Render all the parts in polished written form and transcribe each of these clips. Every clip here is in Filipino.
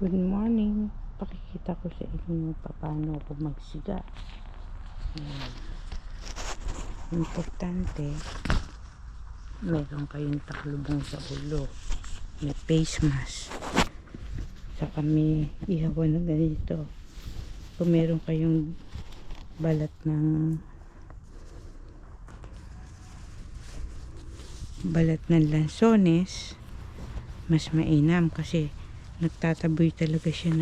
Good morning. Pakikita ko sa inyo paano ako magsiga. Ayan. Importante, meron kayong taklubong sa ulo. May face mask. Saka may ihawan na ganito. Kung meron kayong balat ng lansones, mas mainam kasi nagtataboy talaga siya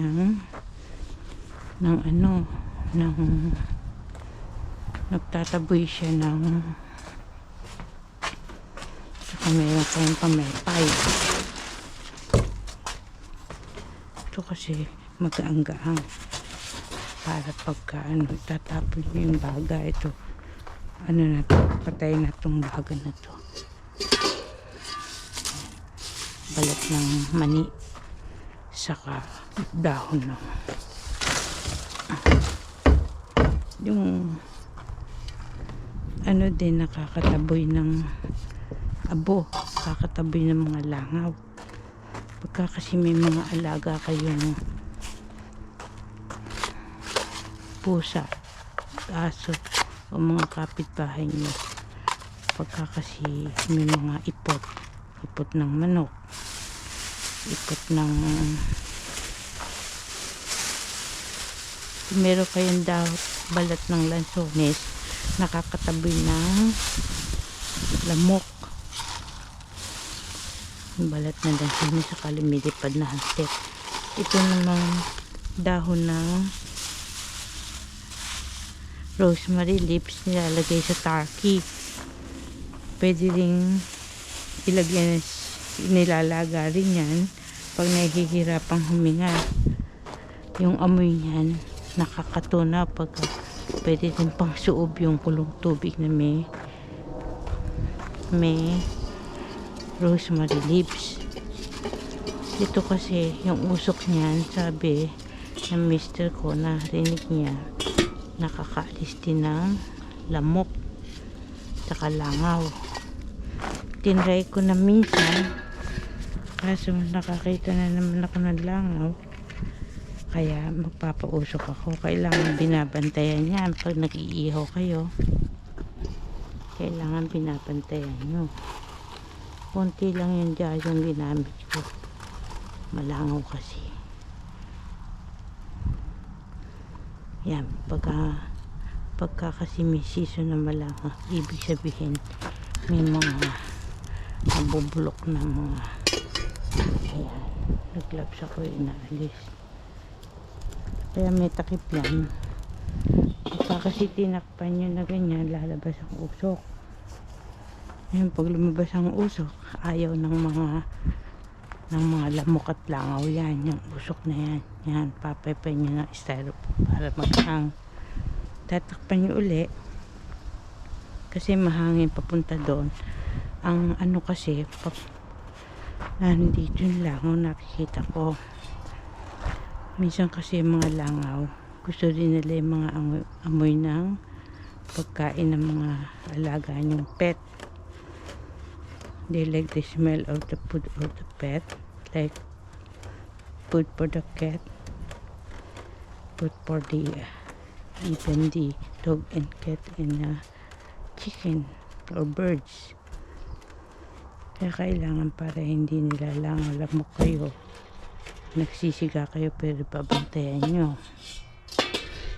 nagtataboy siya saka meron kayong pamaypay. Ito kasi magaang-gaang para pagka tatapon nyo yung baga, ito na to, patay na tong baga na to, balat ng mani saka dahon ng yung din nakakataboy ng abo, nakakataboy ng mga langaw. Pagka kasi may mga alaga kayong pusa, aso o mga kapitbahay nyo, pagka kasi may mga ipot ng manok, ipot ng meron kayong balat ng lansones, nakakataboy ng lamok, yung balat ng lansones saka lumilipad na hantik. Ito namang dahon ng rosemary leaves, nilalagay sa turkey. Pwede ring ilagyan, nilalaga rin yan pag nahihirapang huminga. Yung amoy niyan nakakatuna, pag pwede din pang suob yung kulong tubig na may rosemary leaves. Ito kasi yung usok niyan, sabi ng mister ko, narinig niya, nakakaalis din ng lamok saka langaw. Tinry ko na minsan, kaso nakakita na naman ako ng langaw, kaya magpapausok ako. Kailangan binabantayan yan pag nag-iihaw kayo, kailangan binabantayan nyo. Konti lang yung dyan yung ginamit ko, malangaw kasi yan. Pagka kasi may season na malangaw, ibig sabihin may mga nabubulok na mga, ayan, naglaps ako, inaalis. Kaya may takip yan. Pagka kasi tinakpan nyo na ganyan, lalabas ang usok. Ayan, pag lumabas ang usok, ayaw ng mga lamok at langaw yan, yung usok na yan. Yan, papaypay nyo ng styrofoam para maghang. Tatakpan nyo uli kasi mahangin papunta doon. Ang kasi nandito yung langaw, nakikita ko minsan kasi mga langaw gusto din nila yung mga amoy ng pagkain ng mga alaga nyong pet. They like the smell of the food of the pet, like food for the cat, food for the even the dog and cat and chicken or birds. Kaya kailangan, para hindi nila lamok kayo, nagsisiga kayo, pero pabantayan nyo.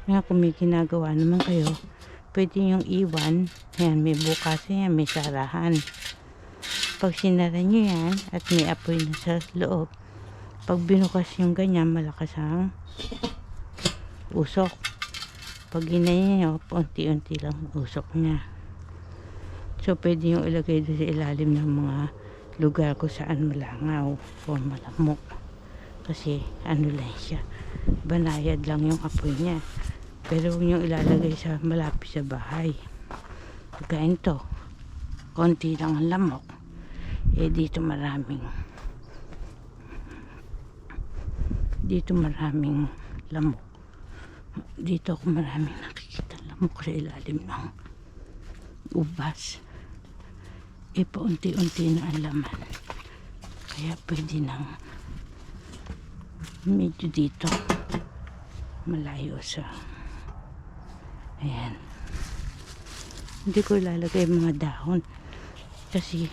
Kaya kung may ginagawa naman kayo, pwede yung iwan. Yan, may bukas yan, may sarahan. Pag sinara nyo yan at may apoy na sa loob, pag binukas yung ganyan, malakas ang usok. Pag ginanyan nyo, unti-unti lang usok niya. So pwede yung ilagay doon sa ilalim ng mga lugar kung saan malangaw o malamok, kasi lang siya, banayad lang yung apoy niya. Pero huwag yung ilalagay sa malapit sa bahay. Kagaya to, konti lang ang lamok, dito maraming lamok. Dito ako maraming nakikita lamok sa ilalim ng ubas. Paunti-unti na ang laman, kaya pwede nang medyo dito malayo sa ayan. Hindi ko ilalagay mga dahon kasi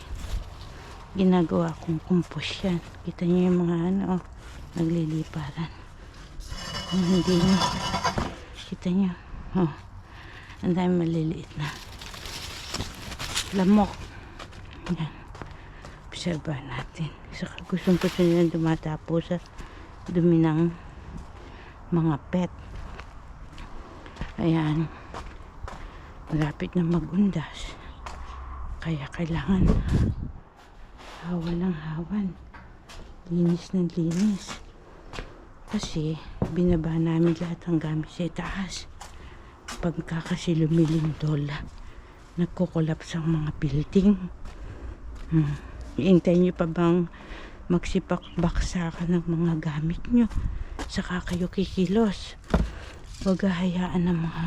ginagawa kong compost yan. Kita niyo yung mga ano, nagliliparan. Hindi nyo kita nyo, oh, ang dami maliliit na lamok. Yan, obserbahan natin. Saka gustong nila dumatapo sa dumi ng mga pet. Ayan, malapit na magundas, kaya kailangan hawan ng hawan, linis ng linis, kasi binaba namin lahat ng gamit sa itaas. Pagka kasi lumilindol, nagkukulaps ang mga building. Iintayin nyo pa bang magsipakbaksakan ng mga gamit nyo saka kayo kikilos? Huwag hahayaan ng mga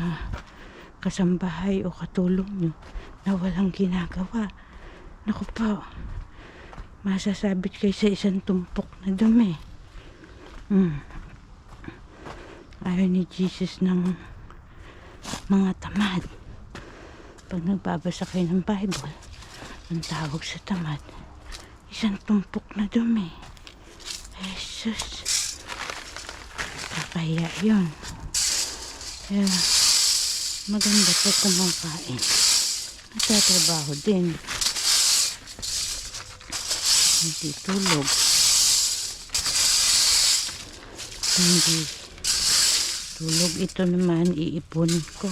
kasambahay o katulong nyo na walang ginagawa. Naku po, masasabit kayo sa isang tumpok na dumi. Ayaw ni Jesus ng mga tamad. Pag nagbabasa kayo ng Bible, ang tawag sa tamad, isang tumpok na dumi. Jesus, kakahiya yun. Kaya maganda pa kumakain, nagtatrabaho din, hindi tulog, hindi tulog. Ito naman iipunin ko,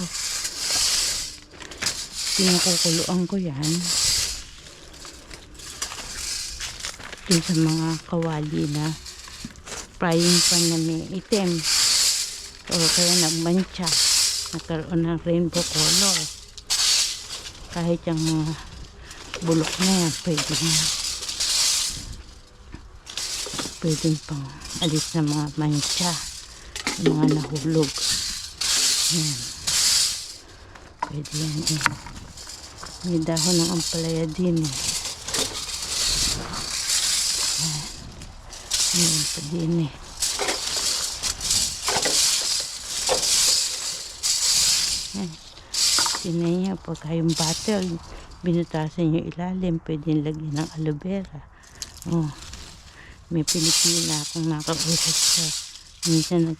pinakukuluan ko yan dun sa mga kawali na frying pan na may itim o kaya nagmantsa, nagkaroon ng rainbow color. Kahit yung mga bulok na yan pwedeng pang alis na mga mantsa, mga nahulog. Yan, pwede yan eh. May dahon ng ampalaya din eh. Yan pa din eh. Yan, tingnan nyo, pagka yung bottle binutasan nyo ilalim, pwede lagyan ng aloe vera. Oh, may Pilipina akong nakausap sa minsan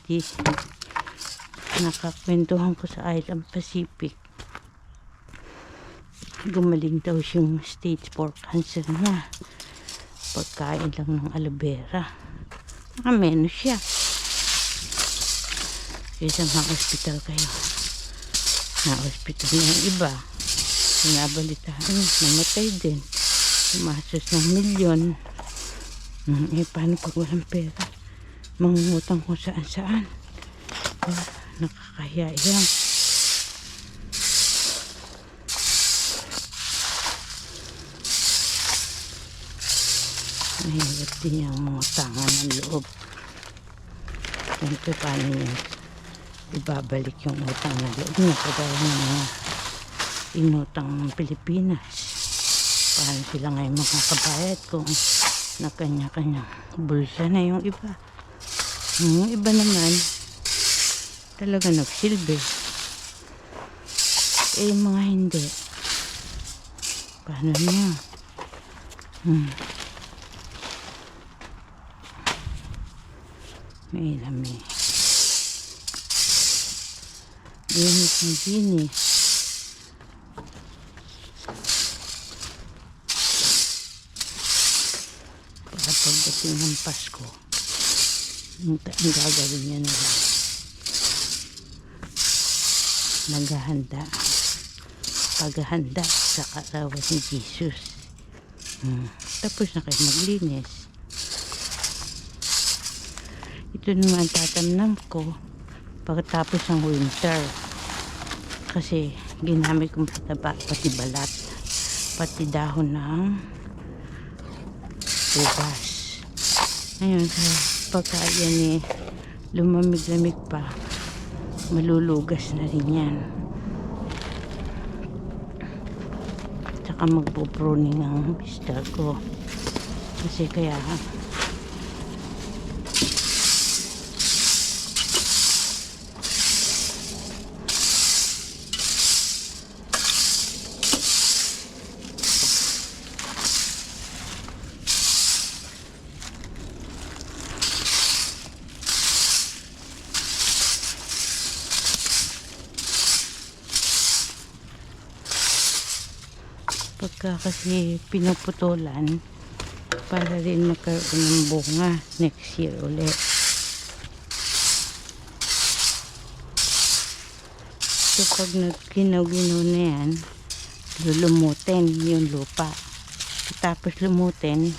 nakakwentuhan ko sa Island Pacific. Gumaling daw yung stage 4 cancer na pagkain lang ng aloe vera. Nakamenos siya. Kaysa ma-hospital kayo, na-hospital na yung iba, nabalitaan, namatay din, tumasos ng milyon. Eh paano pag walang pera? Mangungutang kung saan saan. Nakakahiya yan. Mahirap din yung mga tangan ng loob. Siyempre paano niya ibabalik yung utang na loob niya kagaya ng mga inutang ng Pilipinas. Paano sila ngayon makakabayad kung na kanya-kanyang bulsa na yung iba? Yung iba naman talaga nagsilbi, eh yung mga hindi, paano niya? May lami, dinis na dinis. Pagdating ng Pasko, ang gagawin niya na lang, naghahanda, paghahanda sa kaarawan ni Jesus. Tapos na kayo maglinis. Ito naman tatamnan ko pagkatapos ng winter, kasi ginamit kong pataba, pati balat, pati dahon ng ubas. Ngayon, pagka yan eh lumamig-lamig pa, malulugas na rin yan. Tsaka magpo-pruning ang mister ko, kasi kaya Pagka kasi pinuputulan, para rin magkaroon ng bunga next year ulit. So pag nagkinaw-ginaw na yan, lulumutin yung lupa. Tapos lumutin,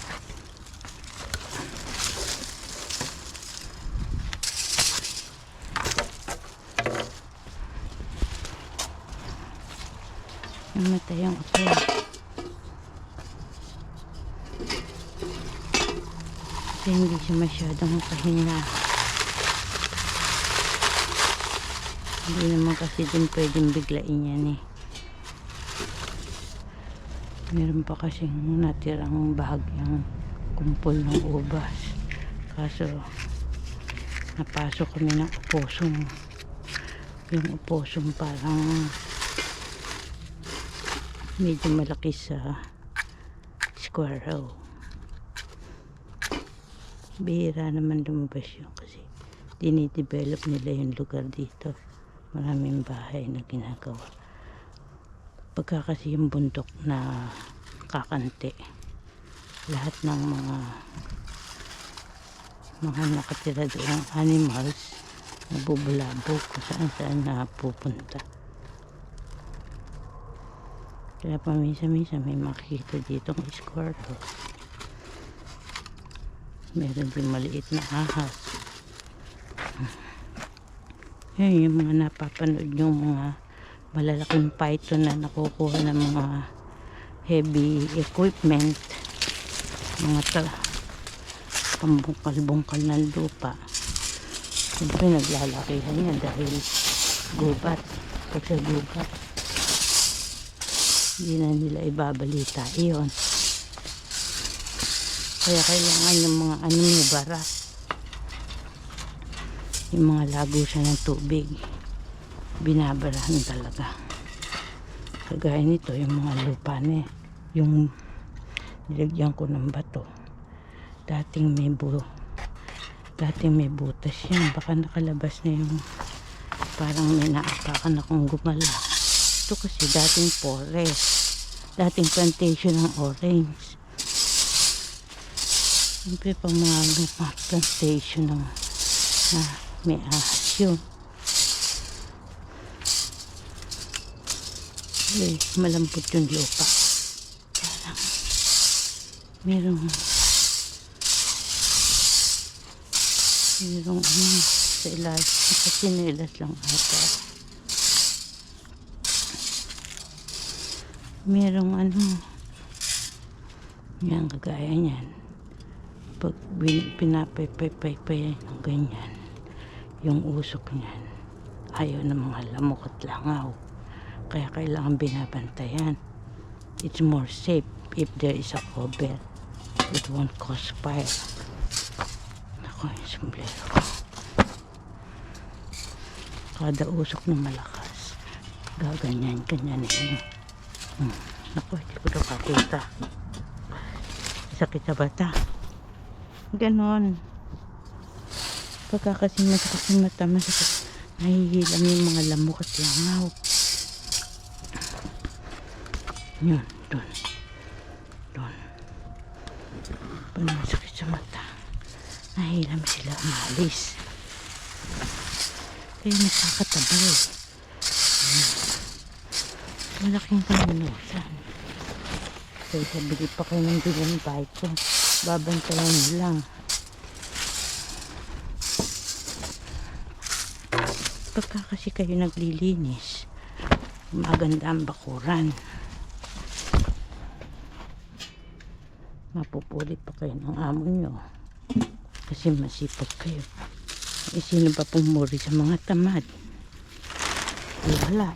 namatay yung apoy. Kasi hindi siya masyadong makahinga. Hindi naman kasi din pwedeng biglain yan eh. Meron pa kasing natirang bahagyang kumpol ng ubas. Kaso napasok kami ng opossum. Yung opossum parang medyo malaki sa squirrel. Bihira naman lumabas yun kasi dinidevelop nila yung lugar dito. Maraming bahay na ginagawa. Pagka kasi yung bundok na kakante, lahat ng mga nakatira doon animals nabubulabog kung saan saan na pupunta. Kaya paminsan-minsan may makikita dito ng squirrel. Meron din maliit na ahas. Yan yung mga napapanood yung mga malalaking python na nakukuha ng mga heavy equipment, mga pambungkal-bungkal ng lupa. Siyempre naglalakihan yan dahil gubat. Pag sa gubat, hindi na nila ibabalita iyon. Kaya kailangan yung mga nyo bara, yung mga lagusan ng tubig, binabarahan talaga. Kagaya nito, yung mga lupa na yung nilagyan ko ng bato, dating may butas yan. Baka nakalabas na yung parang may naapakan akong gumala. Ito kasi dating forest, dating plantation ng orange. Siyempre pang mga plantation ng may ahas yun. Malambot yung lupa. Kaya lang merong sa ilalim. Kasi nilas lang ata. Merong yan, kagaya niyan. Pag pinapay-pay-pay yung ganyan, yung usok niyan, ayaw ng mga lamok at langaw. Kaya kailangan binabantayan. It's more safe if there is a cover. It won't cause fire. Ako yung sombrero ko. Kada usok na malakas, gaganyan-ganyan yun. Ako, hindi ko na kakita. Sakit sa bata. Ganon. Pagka kasi masakit yung mata, masakit, nahihilam yung mga lamok at langaw. Yun, doon. Pag masakit sa mata, nahihilam sila umalis. Kaya nakakatabay. Malaking kanunusan. Kaya sabili pa kayo ng bilang bike. Babantayan nyo lang. Pagka kasi kayo naglilinis, maganda ang bakuran. Mapupulit pa kayo ng amo nyo. Kasi masipag kayo. Sino ba pumuri sa mga tamad? Wala.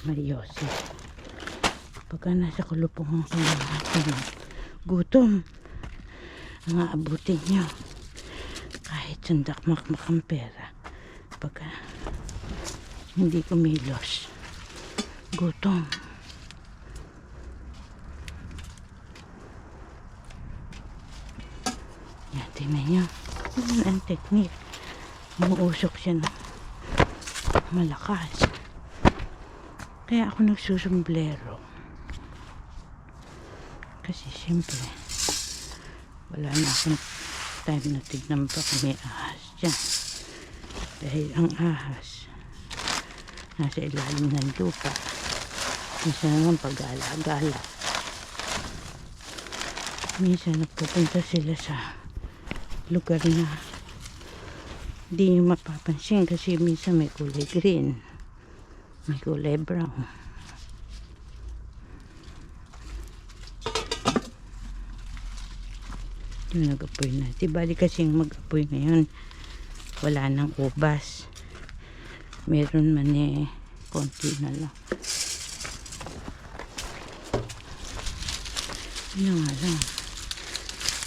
Mariosi. Pagka nasa kulupungan ka ng gutom, ang aabutin nyo. Kahit sandak-makmak ang pera. Pagka hindi kumilos, gutom. Yan, tingnan nyo. Yan ang technique. Umuusok siya ng malakas. Kaya ako nagsusumblero. kasi siyempre wala na akong time na tignan pa kung may ahas dyan, dahil ang ahas nasa ilalim ng lupa. Minsan naman pag-gala-gala, minsan nagpupunta sila sa lugar na di mapapansin kasi minsan may kulay green, may kulay brown. Yung nag-apoy na. Di bali kasing mag-apoy ngayon, wala nang ubas. Meron man konti na lang. Yun nga lang.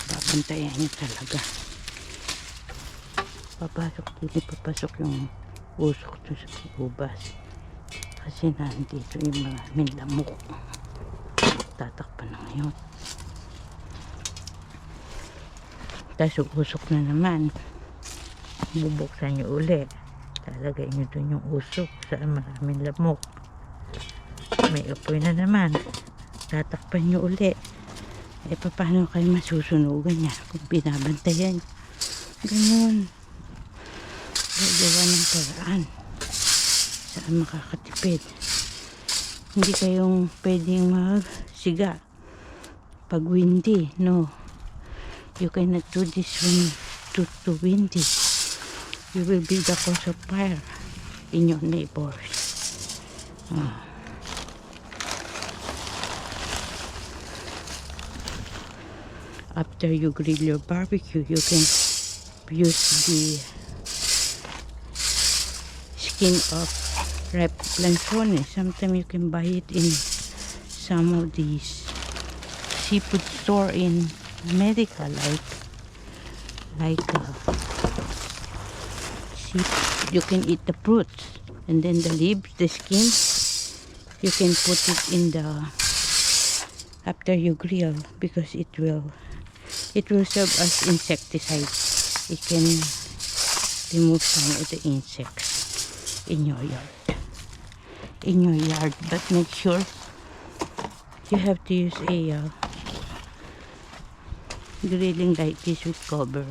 Babantayan niya talaga. Papasok yung usok to sa ubas. Kasi nandito yung maraming lamok. Tatakpan na ngayon. Tapos usok na naman, bubuksan nyo uli, talagay nyo dun yung usok sa maraming lamok, may apoy na naman, tatakpan nyo uli. Paano kayo masusunugan niya kung binabantayan? Ganun, gagawa ng paraan saan makakatipid. Hindi kayong pwedeng magsiga pag windy, no. You cannot do this when too windy. You will be the cause of fire in your neighbors. After you grill your barbecue, you can use the skin of ripe planchones. Sometimes you can buy it in some of these seafood store in America, like you can eat the fruits and then the leaves, the skin, you can put it in the after you grill, because it will serve as insecticide. It can remove some of the insects in your yard, but make sure you have to use a grilling like this with cover.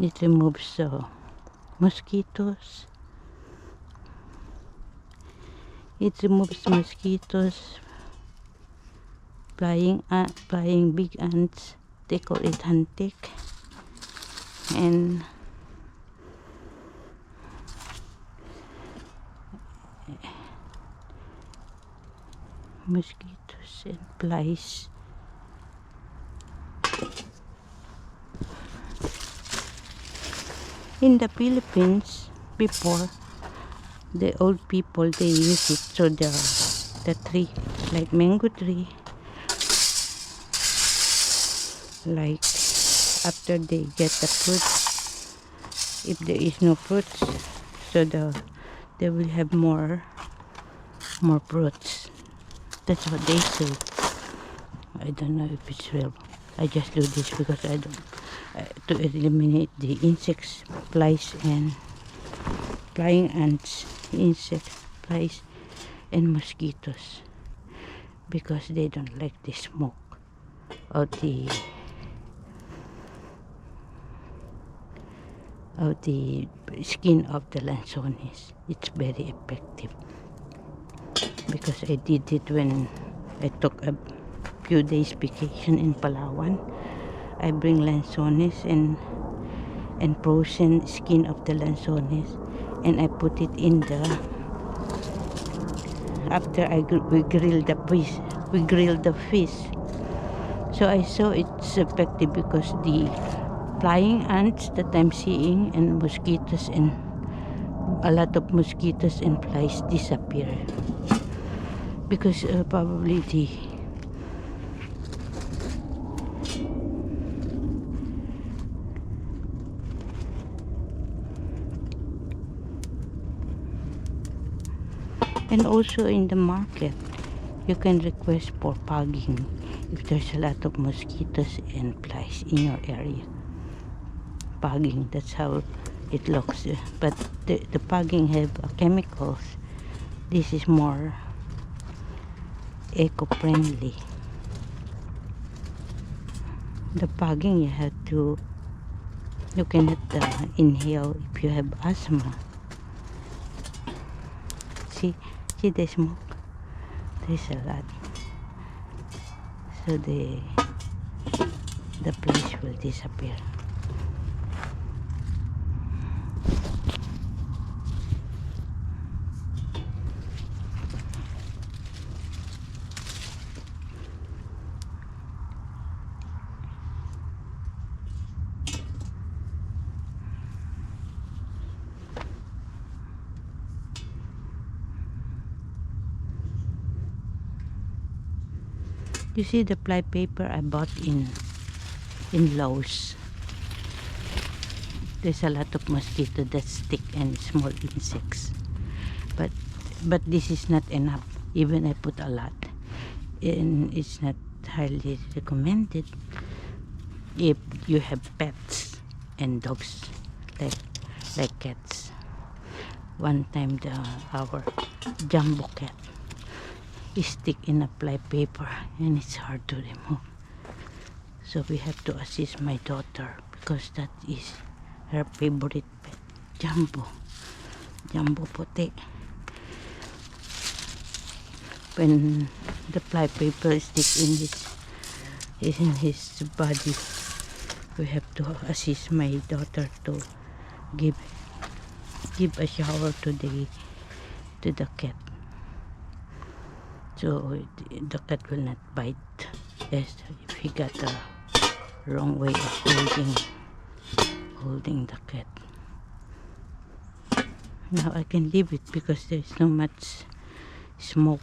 It removes mosquitoes. It removes mosquitoes, flying big ants. They call it hantik, and mosquitoes and flies. In the Philippines, before, the old people, they use it so the tree, like mango tree, like after they get the fruits, if there is no fruits, so they will have more fruits. That's what they say. I don't know if it's real. I just do this because I don't to eliminate the insects, flies, and flying ants, insects, flies, and mosquitoes, because they don't like the smoke of the skin of the lanzones. It's very effective, because I did it when I took a few days vacation in Palawan. I bring lanzones and frozen skin of the lanzones, and I put it in the after we grill the fish. So I saw it's effective because the flying ants that I'm seeing and mosquitoes, and a lot of mosquitoes and flies disappear, because probably the and also in the market you can request for pogging if there's a lot of mosquitoes and flies in your area. Pogging, that's how it looks, but the pogging have chemicals This is more eco-friendly. The fogging you cannot inhale if you have asthma. See the smoke? There's a lot. So the place will disappear. You see the fly paper I bought in Lowe's. There's a lot of mosquito that stick and small insects. But this is not enough. Even I put a lot. And it's not highly recommended if you have pets and dogs like cats. One time our jumbo cat stick in a fly paper and it's hard to remove. So we have to assist my daughter because that is her favorite pet. Jumbo puti. When the fly paper stick in his body, we have to assist my daughter to give a shower to the cat, so the cat will not bite if he got the wrong way of holding the cat. Now I can leave it because there's so much smoke.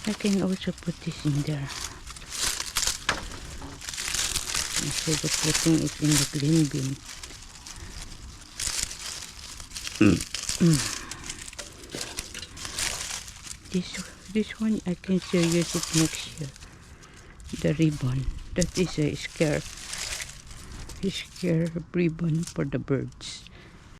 I can also put this in there instead of putting it in the green bin. This one I can still use it next year. The ribbon, that is a scare ribbon for the birds.